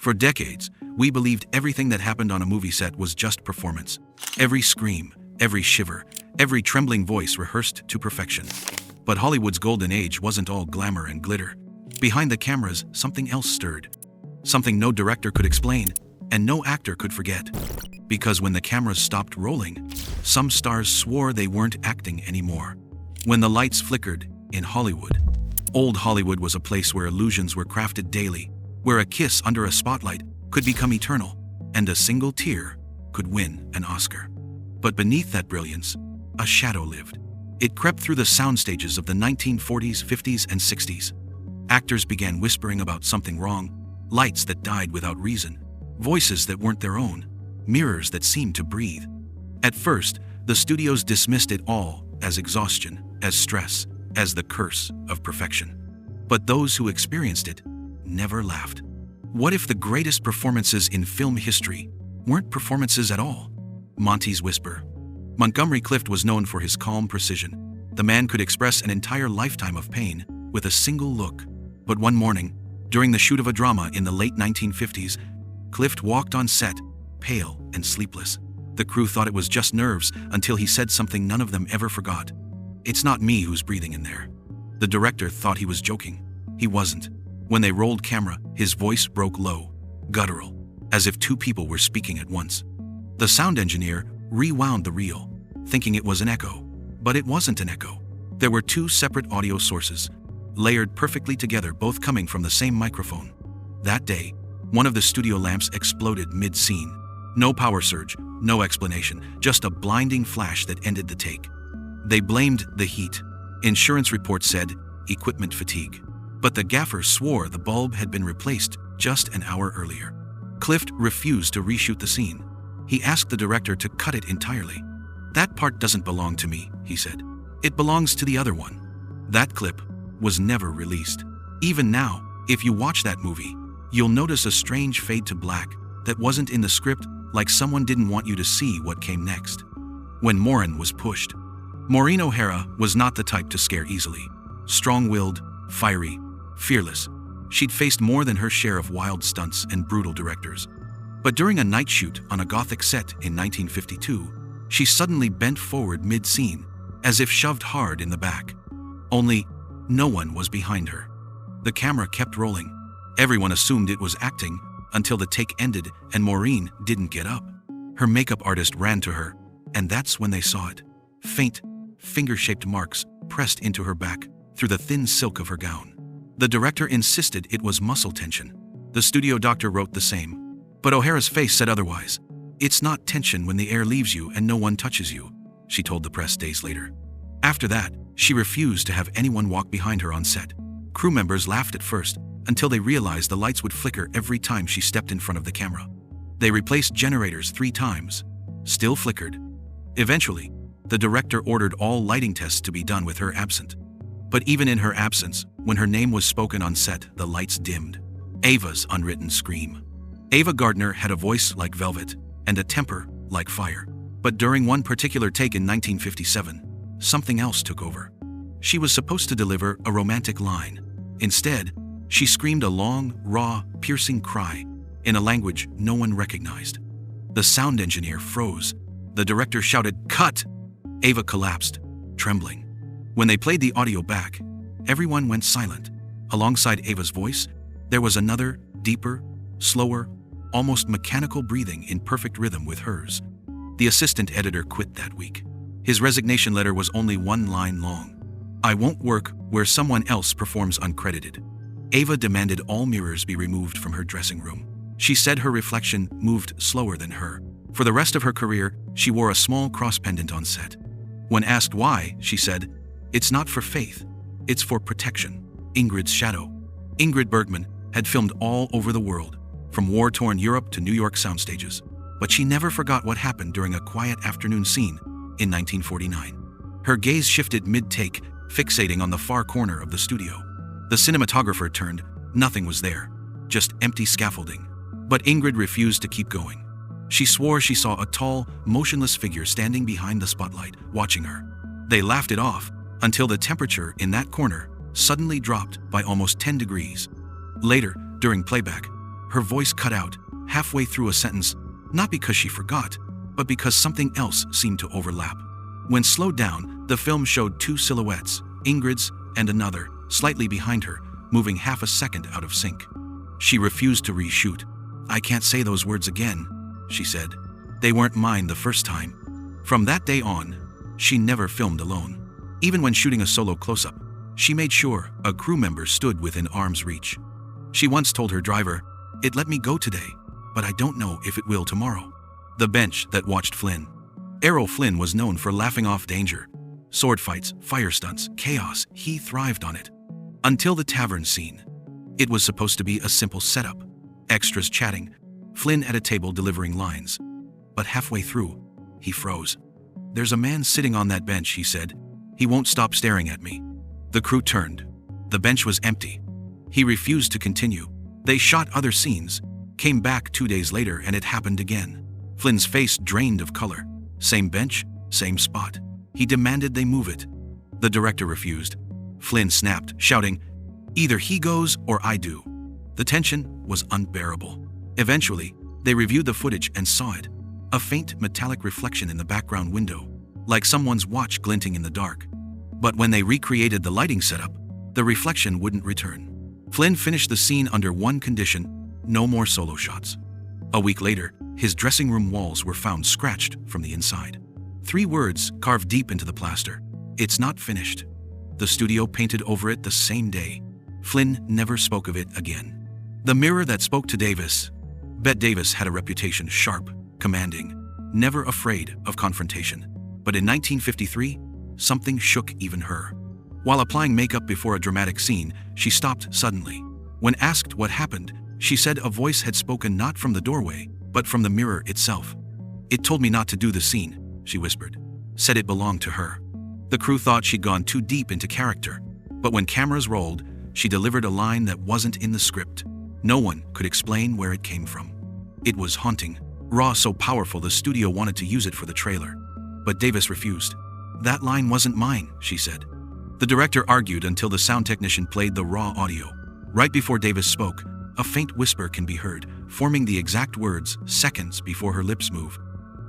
For decades, we believed everything that happened on a movie set was just performance. Every scream, every shiver, every trembling voice rehearsed to perfection. But Hollywood's golden age wasn't all glamour and glitter. Behind the cameras, something else stirred. Something no director could explain, and no actor could forget. Because when the cameras stopped rolling, some stars swore they weren't acting anymore. When the lights flickered in Hollywood, old Hollywood was a place where illusions were crafted daily, where a kiss under a spotlight could become eternal, and a single tear could win an Oscar. But beneath that brilliance, a shadow lived. It crept through the sound stages of the 1940s, 50s, and 60s. Actors began whispering about something wrong, lights that died without reason, voices that weren't their own, mirrors that seemed to breathe. At first, the studios dismissed it all as exhaustion, as stress, as the curse of perfection. But those who experienced it never laughed. What if the greatest performances in film history weren't performances at all? Monty's whisper. Montgomery Clift was known for his calm precision. The man could express an entire lifetime of pain with a single look. But one morning, during the shoot of a drama in the late 1950s, Clift walked on set, pale and sleepless. The crew thought it was just nerves until he said something none of them ever forgot. "It's not me who's breathing in there." The director thought he was joking. He wasn't. When they rolled camera, his voice broke low, guttural, as if two people were speaking at once. The sound engineer rewound the reel, thinking it was an echo. But it wasn't an echo. There were two separate audio sources, layered perfectly together, both coming from the same microphone. That day, one of the studio lamps exploded mid-scene. No power surge, no explanation, just a blinding flash that ended the take. They blamed the heat. Insurance reports said equipment fatigue. But the gaffer swore the bulb had been replaced just an hour earlier. Clift refused to reshoot the scene. He asked the director to cut it entirely. "That part doesn't belong to me," he said. "It belongs to the other one." That clip was never released. Even now, if you watch that movie, you'll notice a strange fade to black that wasn't in the script, like someone didn't want you to see what came next. When Maureen was pushed. Maureen O'Hara was not the type to scare easily. Strong-willed, fiery, fearless, she'd faced more than her share of wild stunts and brutal directors. But during a night shoot on a Gothic set in 1952, she suddenly bent forward mid-scene, as if shoved hard in the back. Only, no one was behind her. The camera kept rolling. Everyone assumed it was acting until the take ended and Maureen didn't get up. Her makeup artist ran to her, and that's when they saw it. Faint, finger-shaped marks pressed into her back through the thin silk of her gown. The director insisted it was muscle tension. The studio doctor wrote the same. But O'Hara's face said otherwise. "It's not tension when the air leaves you and no one touches you," she told the press days later. After that, she refused to have anyone walk behind her on set. Crew members laughed at first, until they realized the lights would flicker every time she stepped in front of the camera. They replaced generators 3 times. Still flickered. Eventually, the director ordered all lighting tests to be done with her absent. But even in her absence, when her name was spoken on set, the lights dimmed. Ava's unwritten scream. Ava Gardner had a voice like velvet, and a temper like fire. But during one particular take in 1957, something else took over. She was supposed to deliver a romantic line. Instead, she screamed a long, raw, piercing cry in a language no one recognized. The sound engineer froze. The director shouted, "Cut!" Ava collapsed, trembling. When they played the audio back, everyone went silent. Alongside Ava's voice, there was another, deeper, slower, almost mechanical breathing in perfect rhythm with hers. The assistant editor quit that week. His resignation letter was only 1 line long. "I won't work where someone else performs uncredited." Ava demanded all mirrors be removed from her dressing room. She said her reflection moved slower than her. For the rest of her career, she wore a small cross pendant on set. When asked why, she said, "It's not for faith, it's for protection." Ingrid's shadow. Ingrid Bergman had filmed all over the world, from war-torn Europe to New York soundstages. But she never forgot what happened during a quiet afternoon scene in 1949. Her gaze shifted mid-take, fixating on the far corner of the studio. The cinematographer turned. Nothing was there, just empty scaffolding. But Ingrid refused to keep going. She swore she saw a tall, motionless figure standing behind the spotlight, watching her. They laughed it off, until the temperature in that corner suddenly dropped by almost 10 degrees. Later, during playback, Her voice cut out, halfway through a sentence, not because she forgot, but because something else seemed to overlap. When slowed down, the film showed two silhouettes, Ingrid's and another, slightly behind her, moving half a second out of sync. She refused to reshoot. "I can't say those words again," she said. "They weren't mine the first time." From that day on, she never filmed alone. Even when shooting a solo close-up, she made sure a crew member stood within arm's reach. She once told her driver, "It let me go today, but I don't know if it will tomorrow." The bench that watched Flynn. Errol Flynn was known for laughing off danger. Sword fights, fire stunts, chaos, he thrived on it. Until the tavern scene. It was supposed to be a simple setup. Extras chatting, Flynn at a table delivering lines. But halfway through, he froze. "There's a man sitting on that bench," he said. "He won't stop staring at me." The crew turned. The bench was empty. He refused to continue. They shot other scenes, came back 2 days later, and it happened again. Flynn's face drained of color. Same bench, same spot. He demanded they move it. The director refused. Flynn snapped, shouting, "Either he goes or I do." The tension was unbearable. Eventually, they reviewed the footage and saw it. A faint metallic reflection in the background window, like someone's watch glinting in the dark. But when they recreated the lighting setup, the reflection wouldn't return. Flynn finished the scene under one condition: no more solo shots. A week later, his dressing room walls were found scratched from the inside. 3 words carved deep into the plaster: "It's not finished." The studio painted over it the same day. Flynn never spoke of it again. The mirror that spoke to Davis. Bette Davis had a reputation: sharp, commanding, never afraid of confrontation. But in 1953, something shook even her. While applying makeup before a dramatic scene, she stopped suddenly. When asked what happened, she said a voice had spoken not from the doorway, but from the mirror itself. "It told me not to do the scene," she whispered. Said it belonged to her. The crew thought she'd gone too deep into character, but when cameras rolled, she delivered a line that wasn't in the script. No one could explain where it came from. It was haunting, raw, so powerful the studio wanted to use it for the trailer. But Davis refused. "That line wasn't mine," she said. The director argued until the sound technician played the raw audio. Right before Davis spoke, a faint whisper can be heard, forming the exact words seconds before her lips move.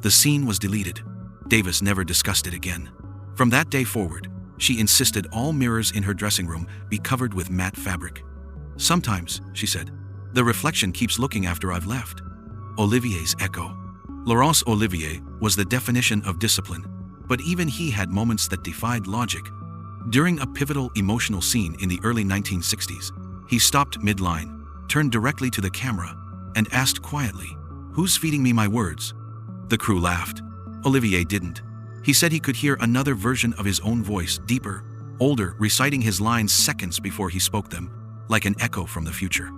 The scene was deleted. Davis never discussed it again. From that day forward, she insisted all mirrors in her dressing room be covered with matte fabric. "Sometimes," she said, "the reflection keeps looking after I've left." Olivier's echo. Laurence Olivier was the definition of discipline, but even he had moments that defied logic. During a pivotal emotional scene in the early 1960s, he stopped mid-line, turned directly to the camera, and asked quietly, "Who's feeding me my words?" The crew laughed. Olivier didn't. He said he could hear another version of his own voice, deeper, older, reciting his lines seconds before he spoke them, like an echo from the future.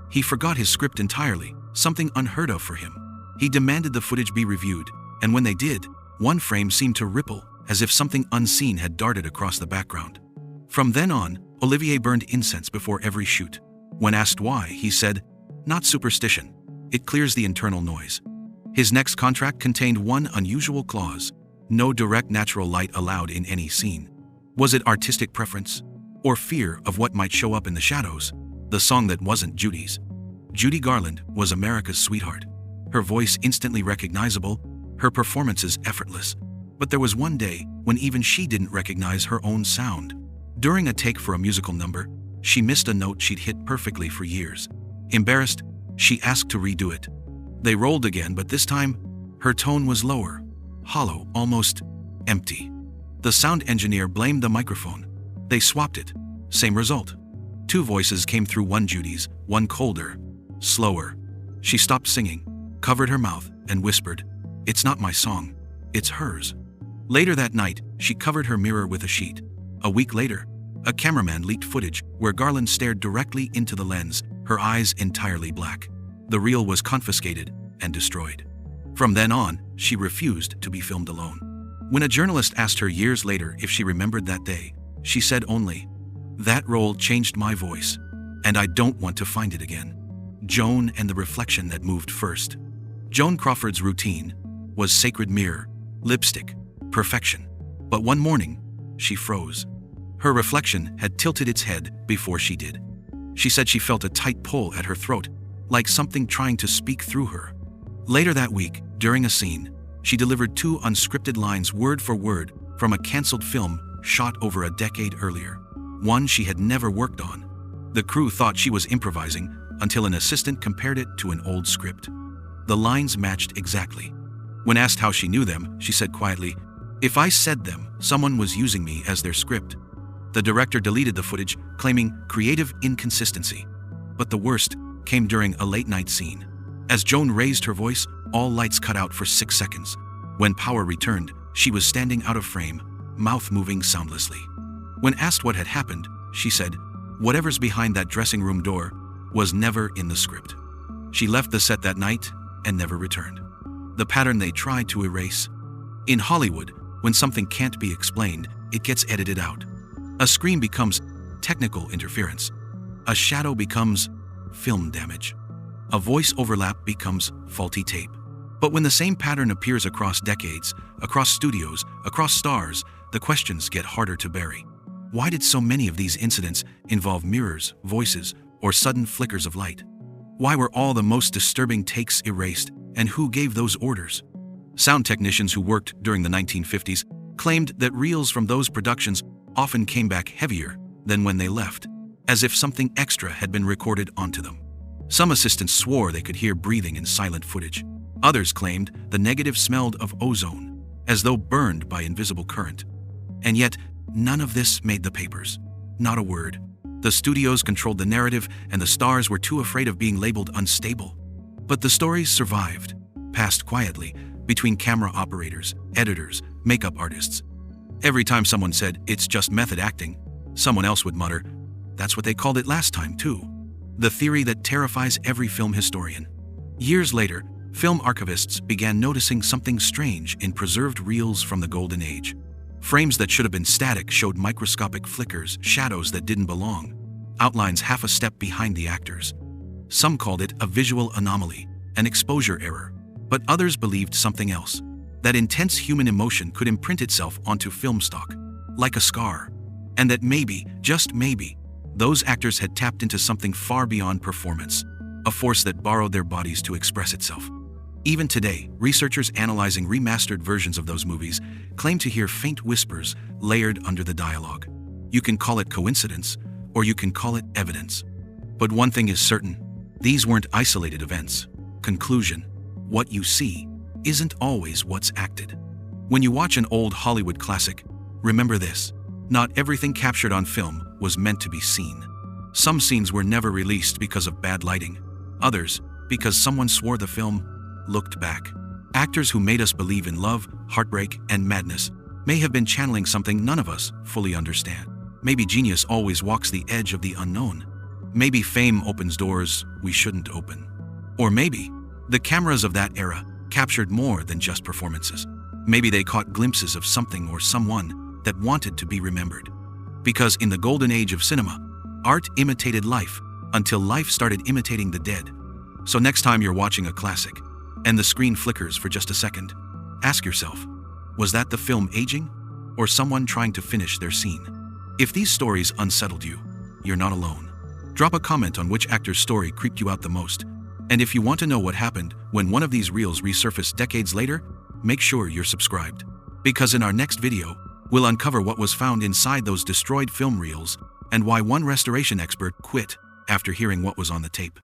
He forgot his script entirely, something unheard of for him. He demanded the footage be reviewed, and when they did, one frame seemed to ripple, as if something unseen had darted across the background. From then on, Olivier burned incense before every shoot. When asked why, he said, "Not superstition. It clears the internal noise." His next contract contained one unusual clause: no direct natural light allowed in any scene. Was it artistic preference? Or fear of what might show up in the shadows? The song that wasn't Judy's. Judy Garland was America's sweetheart. Her voice instantly recognizable, her performances effortless. But there was one day when even she didn't recognize her own sound. During a take for a musical number, she missed a note she'd hit perfectly for years. Embarrassed, she asked to redo it. They rolled again, but this time, her tone was lower, hollow, almost empty. The sound engineer blamed the microphone. They swapped it. Same result. 2 voices came through, one Judy's, one colder, slower. She stopped singing, covered her mouth, and whispered, "It's not my song. It's hers." Later that night, she covered her mirror with a sheet. A week later, a cameraman leaked footage where Garland stared directly into the lens, her eyes entirely black. The reel was confiscated and destroyed. From then on, she refused to be filmed alone. When a journalist asked her years later if she remembered that day, she said only, "That role changed my voice, and I don't want to find it again." Joan and the reflection that moved first. Joan Crawford's routine was sacred mirror, lipstick, perfection. But one morning, she froze. Her reflection had tilted its head before she did. She said she felt a tight pull at her throat, like something trying to speak through her. Later that week, during a scene, she delivered 2 unscripted lines word for word from a cancelled film shot over a decade earlier, one she had never worked on. The crew thought she was improvising until an assistant compared it to an old script. The lines matched exactly. When asked how she knew them, she said quietly, "If I said them, someone was using me as their script." The director deleted the footage, claiming creative inconsistency. But the worst came during a late-night scene. As Joan raised her voice, all lights cut out for 6 seconds. When power returned, she was standing out of frame, mouth moving soundlessly. When asked what had happened, she said, "Whatever's behind that dressing room door was never in the script." She left the set that night and never returned. The pattern they tried to erase. In Hollywood, when something can't be explained, it gets edited out. A scream becomes technical interference. A shadow becomes film damage. A voice overlap becomes faulty tape. But when the same pattern appears across decades, across studios, across stars, the questions get harder to bury. Why did so many of these incidents involve mirrors, voices, or sudden flickers of light? Why were all the most disturbing takes erased, and who gave those orders? Sound technicians who worked during the 1950s claimed that reels from those productions often came back heavier than when they left, as if something extra had been recorded onto them. Some assistants swore they could hear breathing in silent footage. Others claimed the negative smelled of ozone, as though burned by invisible current. And yet, none of this made the papers. Not a word. The studios controlled the narrative, and the stars were too afraid of being labeled unstable. But the stories survived, passed quietly, between camera operators, editors, makeup artists. Every time someone said, "It's just method acting," someone else would mutter, "That's what they called it last time, too." The theory that terrifies every film historian. Years later, film archivists began noticing something strange in preserved reels from the Golden Age. Frames that should have been static showed microscopic flickers, shadows that didn't belong, outlines half a step behind the actors. Some called it a visual anomaly, an exposure error, but others believed something else, that intense human emotion could imprint itself onto film stock, like a scar, and that maybe, just maybe, those actors had tapped into something far beyond performance, a force that borrowed their bodies to express itself. Even today, researchers analyzing remastered versions of those movies claim to hear faint whispers layered under the dialogue. You can call it coincidence, or you can call it evidence. But one thing is certain, these weren't isolated events. Conclusion: what you see isn't always what's acted. When you watch an old Hollywood classic, remember this: not everything captured on film was meant to be seen. Some scenes were never released because of bad lighting, others because someone swore the film looked back. Actors who made us believe in love, heartbreak, and madness may have been channeling something none of us fully understand. Maybe genius always walks the edge of the unknown. Maybe fame opens doors we shouldn't open. Or maybe the cameras of that era captured more than just performances. Maybe they caught glimpses of something or someone that wanted to be remembered. Because in the golden age of cinema, art imitated life until life started imitating the dead. So next time you're watching a classic, and the screen flickers for just a second, ask yourself, was that the film aging, or someone trying to finish their scene? If these stories unsettled you, you're not alone. Drop a comment on which actor's story creeped you out the most. And if you want to know what happened when one of these reels resurfaced decades later, make sure you're subscribed. Because in our next video, we'll uncover what was found inside those destroyed film reels and why one restoration expert quit after hearing what was on the tape.